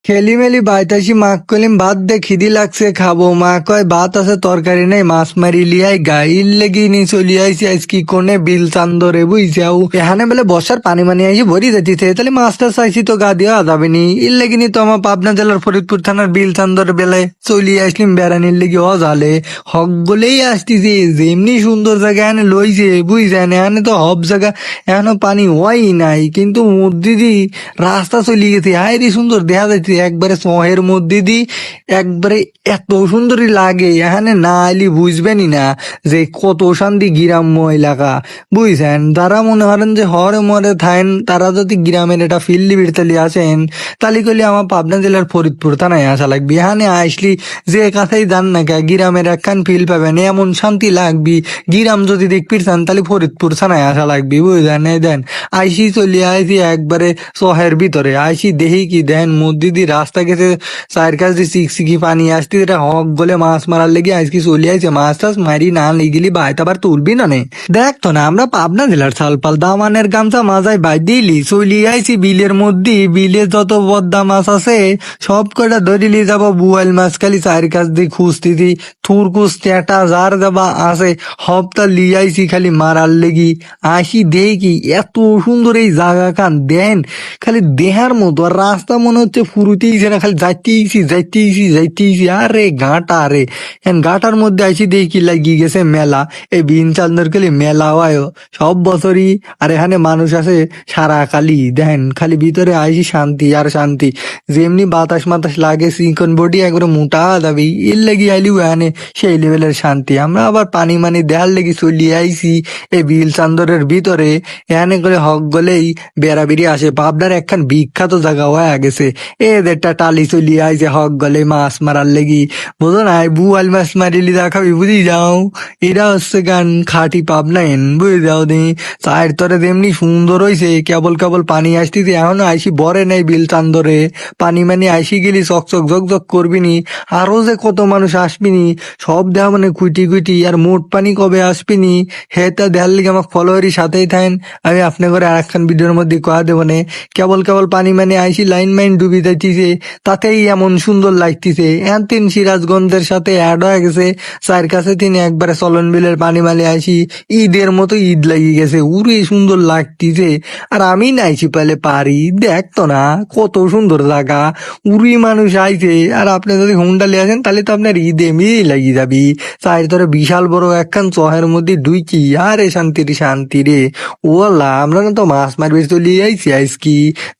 খেলিমেলি বাইতাসি মাক কলিম ভাত দে খিদি লাগছে খাবো। মা কয় ভাত আছে তরকারি নেই, মাছ মারি লিয়াই গা ইল লেগি নি চলি আইসি আজ কি কোনে বিল চান্দরে বুঝছাও। এখানে বেলে বর্ষার পানি মানি আইসি ভরি যাইতেছে, তাহলে মাছটা চাইছি তো গা দেওয়া যাবে নি। ইল লেগি নি তো আমার পাবনা জেলার ফরিদপুর থানার বিল চান্দর বেলে চলি আসলিম বেড়ানির লেগে অজালে হক গলেই আসতেছে। যেমনি সুন্দর জায়গা এনে লইছে বুঝছেন, এখানে তো হব জায়গা এখনো পানি হয়ই নাই, কিন্তু মধ্যে দি রাস্তা চলে গেছে। হায় রে সুন্দর দেখা যাচ্ছে একবারে শহরের মধ্যে দি, একবারে এত সুন্দরই লাগে। এখানে না আইলি বুঝবেনই না যে কত শান্তি গ্রাম্য এলাকা বুঝছেন। যারা মনে করেন যে হরে মরে থাকেন, তারা যদি গ্রামের এটা ফিল্ড বিড়তালি আসেন, তাহলে করলে আমার পাবনা জেলার ফরিদপুর থানায় আসা লাগবে। এখানে আসলি যে কাছেই যান না কে গ্রামের একখান ফিল পাবেন, এমন শান্তি লাগবি। গ্রাম যদি দেখবি চান তাহলে ফরিদপুর থানায় আসা লাগবি বুঝলেন। এই দেন আইসি চলে আইসি একবারে শহরের ভিতরে আইসি দেখি কি দেন মধ্যে দিয়ে রাস্তা গেছে, চায়ের কাছ দিয়ে চিকচিকি পানি আসতে, এটা হক বলে মাছ মারার লেগে আজকে চলে আইছে। মাছ টাছ মারি না লিগিলি বাইতে আবার তুলবি না নে। দেখ তো না আমরা পাবনা জেলার সালপাল দামানের গামছা মাজায় বাই দিলি চলি আইছি বিলের মধ্যে। বিলে যত বদ্দা মাছ আছে সব কটা ধরিলি যাব। বুয়াল মাছ খালি চায়ের কাছ দিয়ে খুঁজতেছি, থুরকুস টেটা যার যাবা আছে হপতা লিয়াইছি খালি মারার লেগি। আসি দেখি এত সুন্দর এই জায়গা খান দেন, খালি দেহার মতো। আর রাস্তা মনে হচ্ছে ফুরুতেইছে না, খালি যাইতেইছি। আরে ঘাটা রে ঘাটার মধ্যে আইসি দেখি লাগিয়ে গেছে মেলা। এই বিন চান্দর খালি মেলা হয় সব বছরই। আর এখানে মানুষ আছে সারা কালি দেখেন, খালি ভিতরে আইসি শান্তি আর শান্তি। যেমনি বাতাস মাতাস লাগে চিকন বডি একবারে মোটা দাবি এর লাগি আইলিও এখানে সেই লেভেলের শান্তি। আমরা আবার পানি মানি দেহার লেগে চলি আইসি এই বিল চান্দরের ভিতরে। এখানে করে হক গলেই বেড়াবেড়ি আসে। পাবনার একখান বিখ্যাত জায়গা হয়ে গেছে এদেরটা টালি চলি আইছে হক গলে মাছ মারার লেগি। বুঝো না বুয়াল মাছ মারিলি দেখাবি বুঝি যাও। এরা হচ্ছে গান খাটি পাবনাইন বুঝে যাও নি। চায়ের তরে যেমনি সুন্দর হইছে, কেবল কেবল পানি আসতেছে। এখনো আইসি বরে নেই বিল চান্দরে, পানি মানি আইসি গেলি চকচক ঝকঝক করবিনি। আরো যে কত মানুষ আসবিনি সব দেওয়া মানে কুইটি। আর মোট পানি কবে আসবিনি হেটা দেখার লিগে আমার ফলোয়ারই সাথেই থাকেন। আমি আপনার ঘরে আর একখান ভিডিওর মধ্যে কয়া দেবো নে। কেবল কেবল পানি মানে আইসি লাইন মাইন ডুবি যাইতিছে, তাতেই এমন সুন্দর লাগতিছে। তিন সিরাজগঞ্জের সাথে অ্যাড হয়ে গেছে। চায়ের কাছে তিনি একবারে চলন বিলের পানি মালি আইসি ঈদের মতো ঈদ লাগি গেছে, উড়ে সুন্দর লাগতিছে। আর আমি নাইছি পাইলে পারি দেখতো না কত সুন্দর জায়গা, উড়ি মানুষ আইছে। আর আপনি যদি হুন্ডালে আসেন তাহলে তো আপনার ঈদ এমনি লাগি যাবি। চায়ের ধরে বিশাল বড় একখান চহের মধ্যে ডুইকি আরে শান্তি রে। ওলা আমরা না তো মাছ মারবে চলি আইছি আইসকি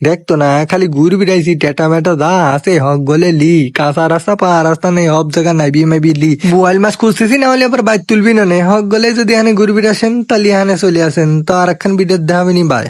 দেখতো না, খালি ঘুরবি আইছি টেটা মেটা দা আছে হক গলে লি। কাঁচা রাস্তা পা রাস্তা নেই, সব জায়গা নাইবি মাইবি লি। বোয়াল মাছ খুঁজতেছি না হলে আবার বাইর তুলবি না নে। হক গলে যদি এখানে ঘুরবি আসেন তাহলে এখানে চলে আসেন। তো আর একখান ভিডিও দেখাবেনি বাই।